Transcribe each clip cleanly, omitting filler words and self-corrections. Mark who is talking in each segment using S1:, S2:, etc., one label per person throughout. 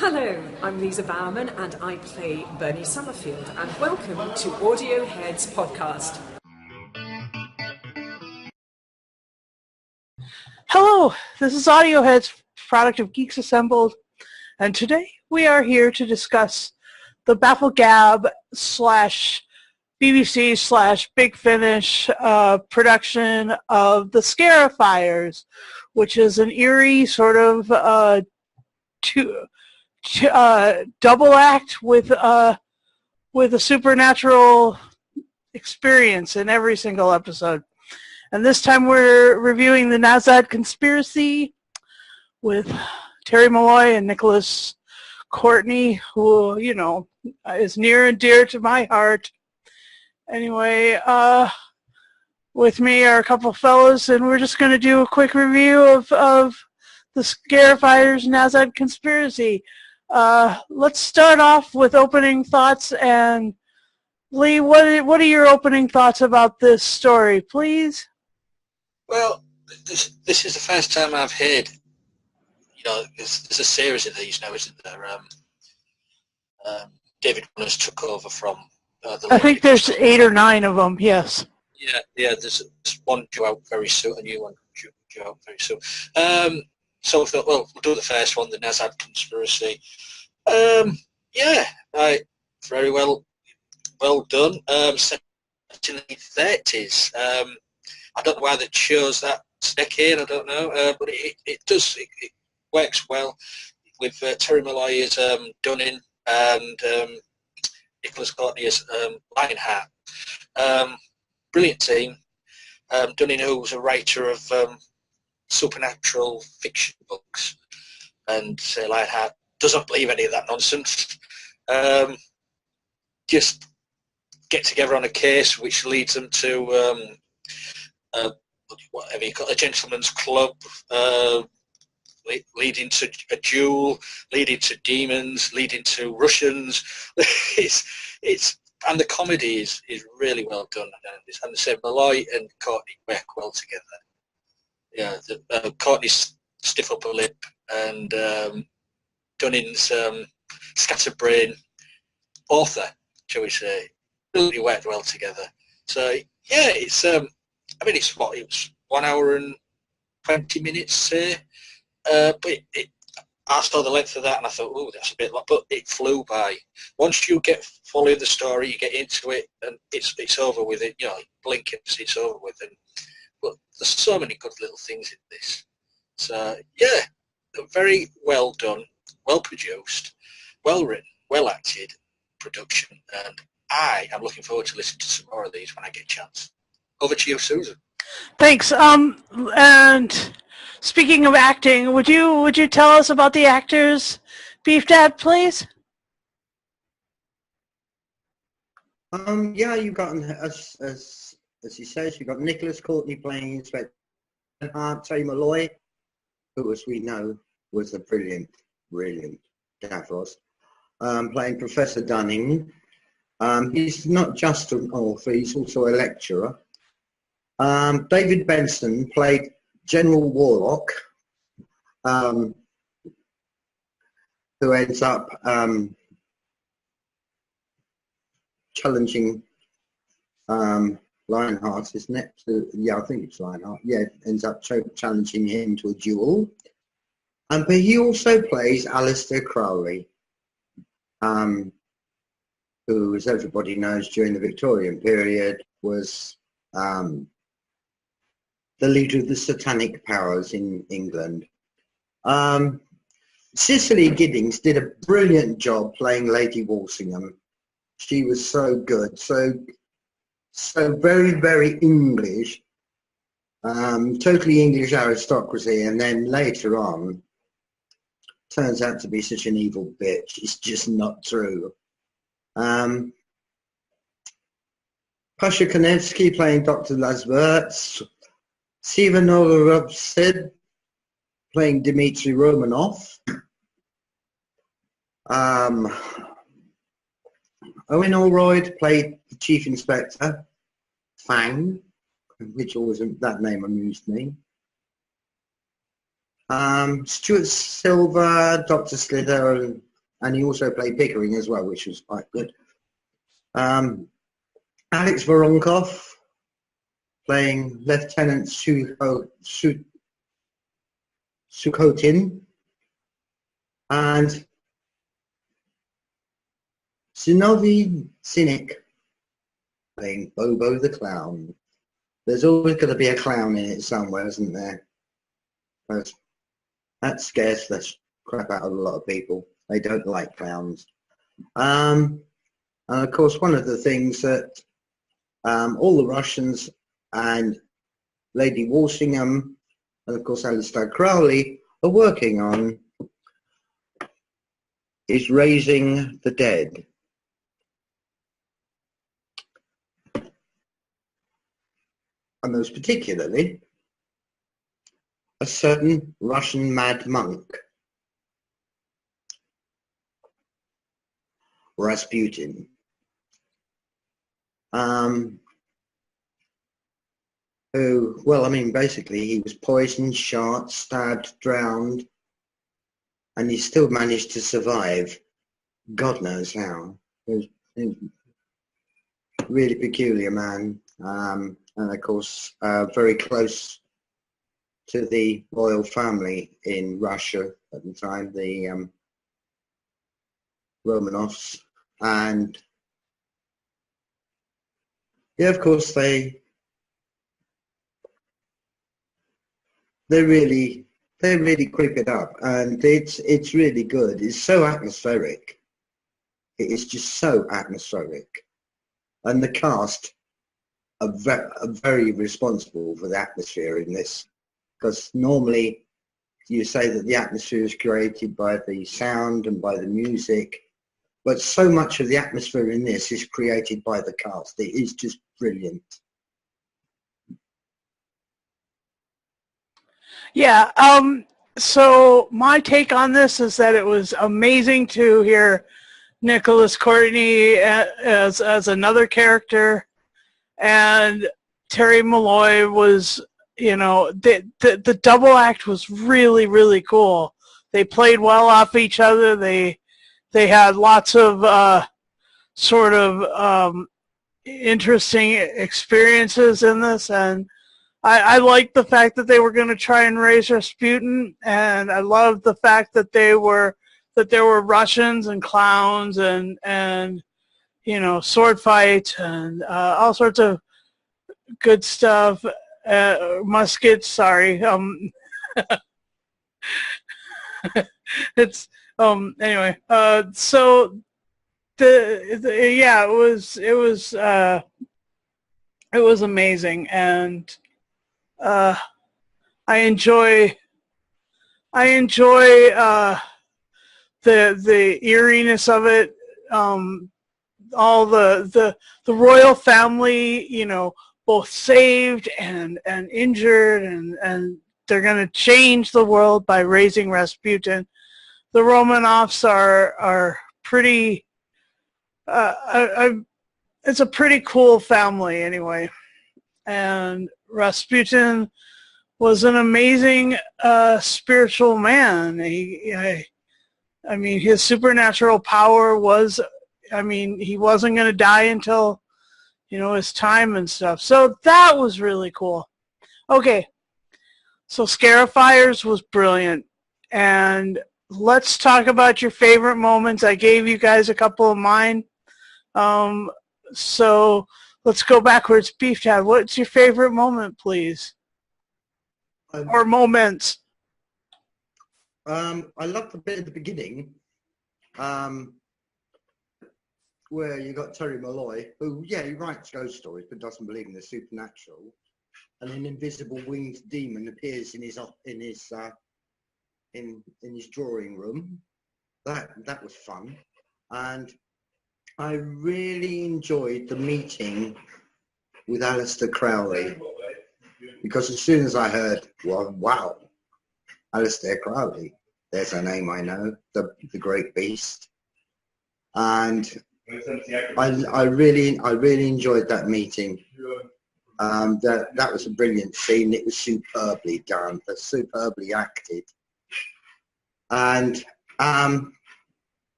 S1: Hello, I'm Lisa Bowerman and I play Bernie Summerfield, and welcome to Audio Heads Podcast.
S2: Hello, this is Audio Heads, product of Geeks Assembled, and today we are here to discuss the Bafflegab slash BBC slash Big Finish production of the Scarifyers, which is an eerie sort of double act with a supernatural experience in every single episode. And this time we're reviewing the Nazad Conspiracy with Terry Malloy and Nicholas Courtney, who, you know, is near and dear to my heart. Anyway, with me are a couple fellows, and we're just going to do a quick review of the Scarifyers Nazad Conspiracy. Let's start off with opening thoughts, and Lee, what are your opening thoughts about this story, please?
S3: Well, this is the first time I've heard, you know, there's a series of these now, isn't there? David Warner's took over from
S2: I think there's 8 or 9 of them, yes.
S3: Yeah, there's one due out very soon, a new one due out very soon. So I thought, well, we'll do the first one, the Nazad Conspiracy. Yeah, very well done. Set in the 30s. I don't know why they chose that decade, I don't know, but it works well with Terry Malloy as Dunning and Nicholas Courtney as Lionheart. Brilliant team. Dunning, who's a writer of supernatural fiction books, and Lionheart doesn't believe any of that nonsense. Just get together on a case which leads them to whatever you call it, a gentleman's club, leading to a duel, leading to demons, leading to Russians. And the comedy is really well done. And the same, Malloy and Courtney work well together. Yeah, Courtney's stiff upper lip and Dunning's scatterbrain author, shall we say, really worked well together. So yeah, it's it was 1 hour and 20 minutes, say, but I saw the length of that and I thought, oh, that's a bit long, but it flew by. Once you get follow the story, you get into it, and it's over with it. You know, blink and it's over with it. But there's so many good little things in this. So yeah, very well done, well produced, well written, well acted production, and I am looking forward to listening to some more of these when I get a chance. Over to you, Susan.
S2: Thanks. And speaking of acting, would you tell us about the actors, Beef Dad, please?
S4: Yeah, you've got, as he says, you've got Nicholas Courtney playing Inspector Lionheart, Terry Malloy, who, as we know, was a brilliant Davros, playing Professor Dunning. He's not just an author, he's also a lecturer. David Benson played General Warlock, who ends up challenging Lionheart, isn't it? Yeah, I think it's Lionheart. Yeah, ends up challenging him to a duel. But he also plays Alistair Crowley, who, as everybody knows, during the Victorian period was the leader of the satanic powers in England. Cicely Giddings did a brilliant job playing Lady Walsingham. She was so good, so very, very English, totally English aristocracy, and then later on turns out to be such an evil bitch. It's just not true. Pasha Konevsky playing Dr. Lasberts, Sivanola Rubsid playing Dmitry Romanov, Owen Allroyd played the Chief Inspector, Fang, which always, that name amused me. Stuart Silver, Dr. Slither, and he also played Pickering as well, which was quite good. Alex Voronkov playing Lieutenant Sukhotin, and Zinovy Sinek playing Bobo the Clown. There's always going to be a clown in it somewhere, isn't there? But that scares the crap out of a lot of people. They don't like clowns. And of course, one of the things that all the Russians and Lady Walsingham and of course Alistair Crowley are working on is raising the dead. And most particularly, a certain Russian mad monk, Rasputin. Who, well, I mean, basically he was poisoned, shot, stabbed, drowned, and he still managed to survive. God knows how. He was a really peculiar man, and of course very close to the royal family in Russia at the time, the Romanovs, and yeah, of course they really creep it up, and it's really good. It's so atmospheric. It is just so atmospheric, and the cast are very responsible for the atmosphere in this, because normally you say that the atmosphere is created by the sound and by the music, but so much of the atmosphere in this is created by the cast. It is just brilliant.
S2: Yeah. So my take on this is that it was amazing to hear Nicholas Courtney as another character, and Terry Malloy was, you know, the double act was really cool. They played well off each other. They had lots of sort of interesting experiences in this, and I liked the fact that they were going to try and raise Rasputin, and I loved the fact that there were Russians and clowns and you know, sword fights and all sorts of good stuff. Muskets, sorry. It's anyway. So the yeah, it was amazing, and I enjoy the eeriness of it. All the royal family, you know, both saved and injured, and they're going to change the world by raising Rasputin. The Romanovs are pretty. It's a pretty cool family anyway, and Rasputin was an amazing spiritual man. I mean, his supernatural power was, I mean, he wasn't going to die until, you know, his time and stuff. So that was really cool. Okay, so Scarifyers was brilliant. And let's talk about your favorite moments. I gave you guys a couple of mine. So let's go backwards. Beef Dad, what's your favorite moment, please? Or moments?
S4: I love the bit at the beginning where you got Terry Malloy, who, yeah, he writes ghost stories but doesn't believe in the supernatural, and an invisible winged demon appears in his drawing room. That was fun, and I really enjoyed the meeting with Alistair Crowley, because as soon as I heard, well, wow, Alistair Crowley, there's a name I know, the Great Beast, and I really enjoyed that meeting. That was a brilliant scene. It was superbly done, superbly acted, and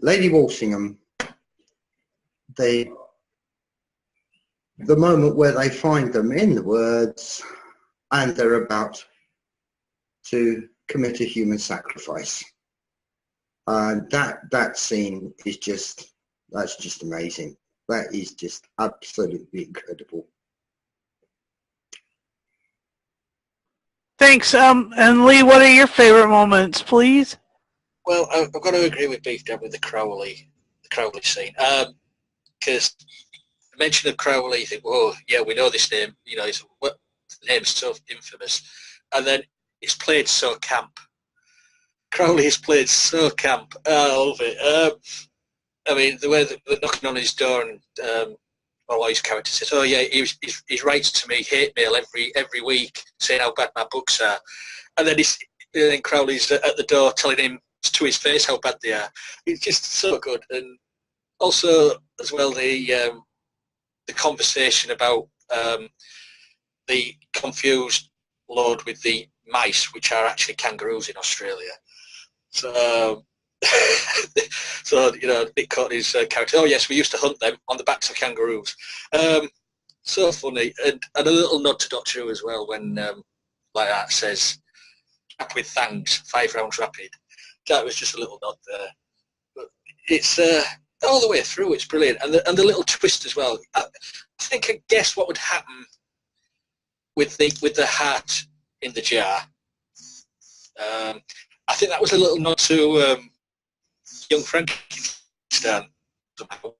S4: Lady Walsingham, the moment where they find them in the woods and they're about to commit a human sacrifice. That scene is that's just amazing. That is just absolutely incredible.
S2: Thanks. And Lee, what are your favorite moments, please?
S3: Well, I've got to agree with Beef Dad with the Crowley scene. Because the mention of Crowley, you think, oh, yeah, we know this name. You know, the name's so infamous. And then it's played so camp. Crowley is played so camp. I love it. I mean, the way they're knocking on his door and all his characters says, oh, yeah, he writes to me hate mail every week saying how bad my books are. And then Crowley's at the door telling him to his face how bad they are. It's just so good. And also, as well, the conversation about the confused lord with the mice, which are actually kangaroos in Australia. So, you know, Nick Courtney's character, oh yes, we used to hunt them on the backs of kangaroos. So funny. And a little nod to Doctor Who as well when, like that says, up with thanks, 5 rounds rapid. That was just a little nod there. But it's all the way through, it's brilliant. And the little twist as well. I guess what would happen with the heart in the jar. I think that was a little nod to Young Frankenstein somehow.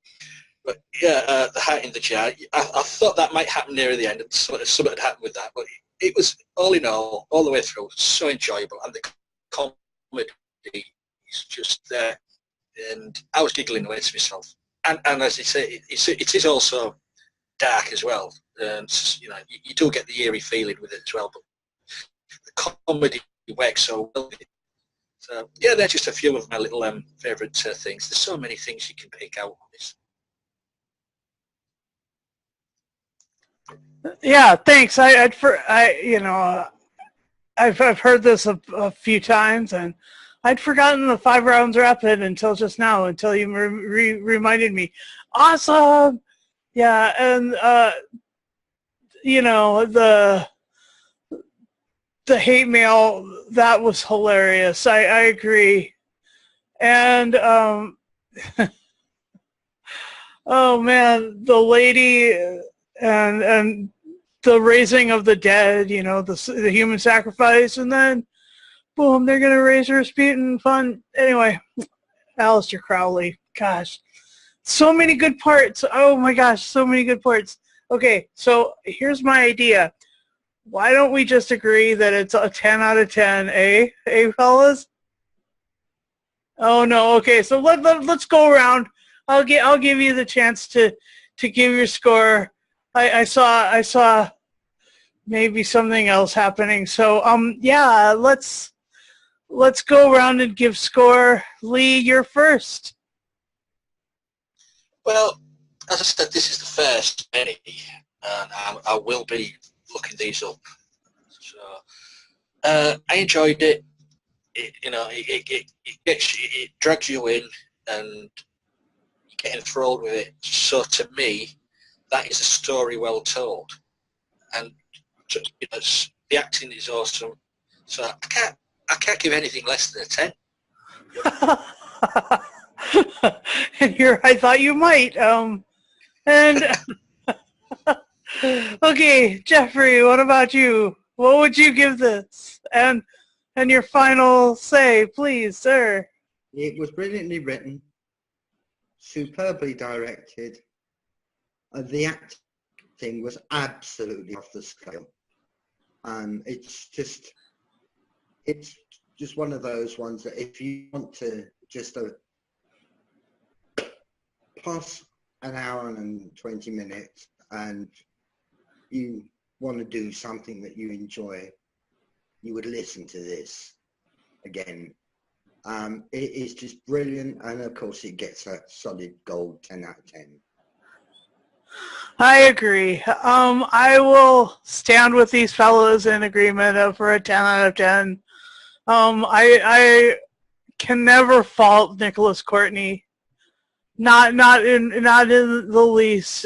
S3: But yeah, the heart in the jar. I thought that might happen near the end, and something had happened with that. But it was all in all the way through, so enjoyable, and the comedy is just there. And I was giggling away to myself. And as I say, it is also dark as well. You know, you do get the eerie feeling with it as well. But the comedy works so well. So yeah, they're just a few of my little favourite things. There's so many things you can pick out on this.
S2: Yeah, thanks. I've heard this a few times, and I'd forgotten the 5 rounds rapid until just now, until you reminded me. Awesome. Yeah, and you know, the hate mail, that was hilarious. I agree. And oh man, the lady and the raising of the dead, you know, the human sacrifice, and then boom, they're gonna raise Rasputin. Fun. Anyway, Aleister Crowley. Gosh, so many good parts. Oh my gosh, so many good parts. Okay, so here's my idea. Why don't we just agree that it's a 10 out of 10, eh, fellas? Oh no. Okay, so let's go around. I'll give you the chance to give your score. I saw maybe something else happening. So yeah, let's go around and give score. Lee, you're first.
S3: Well, as I said, this is the first many, and I will be looking these up. So I enjoyed it. It drags you in, and you get enthralled with it. So to me, that is a story well told, and the acting is awesome. So I can't give anything less than a 10.
S2: And I thought you might. And okay, Jeffrey, what about you? What would you give this? And your final say, please, sir.
S4: It was brilliantly written, superbly directed. The acting was absolutely off the scale. And it's just one of those ones that if you want to just pass an hour and 20 minutes and you want to do something that you enjoy, you would listen to this again. It is just brilliant, and of course it gets a solid gold 10 out of 10.
S2: I agree. I will stand with these fellows in agreement for a 10 out of 10. I can never fault Nicholas Courtney. Not in the least.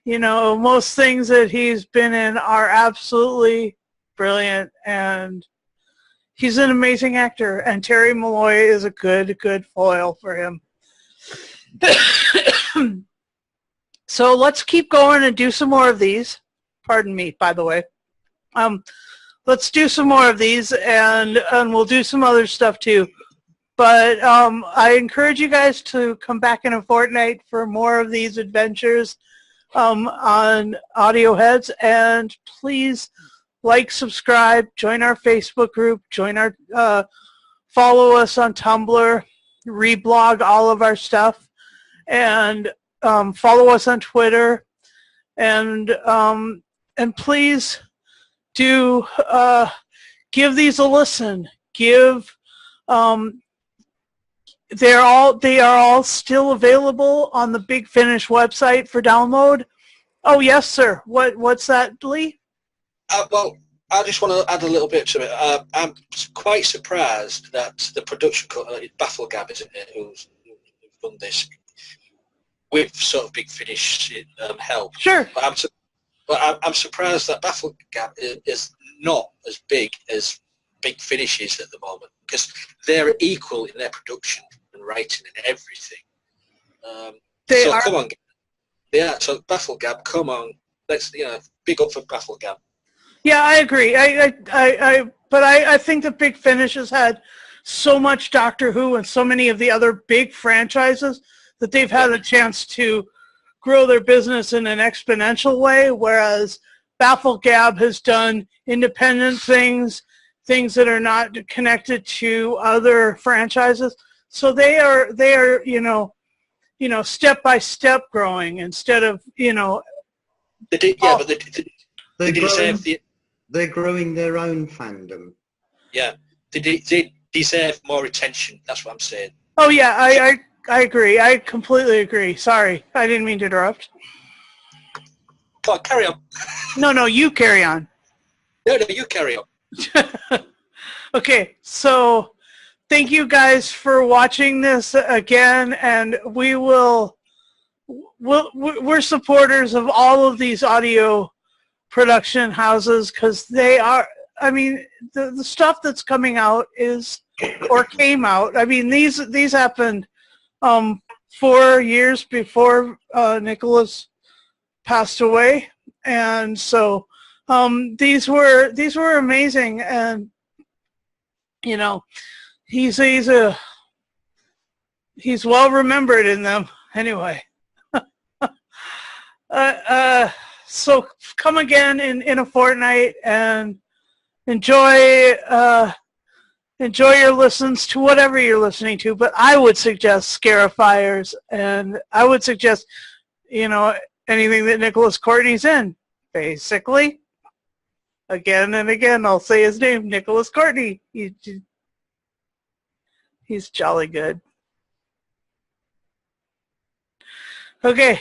S2: You know, most things that he's been in are absolutely brilliant, and he's an amazing actor, and Terry Malloy is a good foil for him. So let's keep going and do some more of these. Pardon me, by the way. Let's do some more of these, and we'll do some other stuff too. But I encourage you guys to come back in a fortnight for more of these adventures on Audio Heads, and please like, subscribe, join our Facebook group, join our follow us on Tumblr, reblog all of our stuff, and follow us on Twitter, and please do give these a listen. They are all still available on the Big Finish website for download. Oh yes, sir. What's that, Lee?
S3: Well, I just want to add a little bit to it. I'm quite surprised that the production company, Bafflegab, isn't it, who's done this with sort of Big Finish help.
S2: Sure.
S3: But I'm surprised that Bafflegab is not as big as Big Finish is at the moment, because they're equal in their production and writing and everything. Come on. Yeah, so Bafflegab, come on. Let's, big up for Bafflegab.
S2: Yeah, I agree. But I think that Big Finish has had so much Doctor Who and so many of the other big franchises that they've had a chance to grow their business in an exponential way, whereas Bafflegab has done independent things that are not connected to other franchises. So they are step by step growing instead of
S4: They're growing their own fandom.
S3: Yeah, they deserve more attention. That's what I'm saying.
S2: Oh yeah, I agree. I completely agree. Sorry, I didn't mean to interrupt.
S3: Come on, carry on.
S2: No, you carry on.
S3: No, you carry on.
S2: Okay, so thank you guys for watching this again, and we're supporters of all of these audio production houses, because they are, I mean, the stuff that's coming out came out. I mean, these happened 4 years before Nicholas passed away, and so these were amazing, and he's well remembered in them anyway. So come again in a fortnight and enjoy your listens to whatever you're listening to. But I would suggest Scarifyers, and I would suggest anything that Nicholas Courtney's in. Basically, again and again, I'll say his name, Nicholas Courtney. He's jolly good. Okay.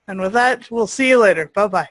S2: And with that, we'll see you later. Bye-bye.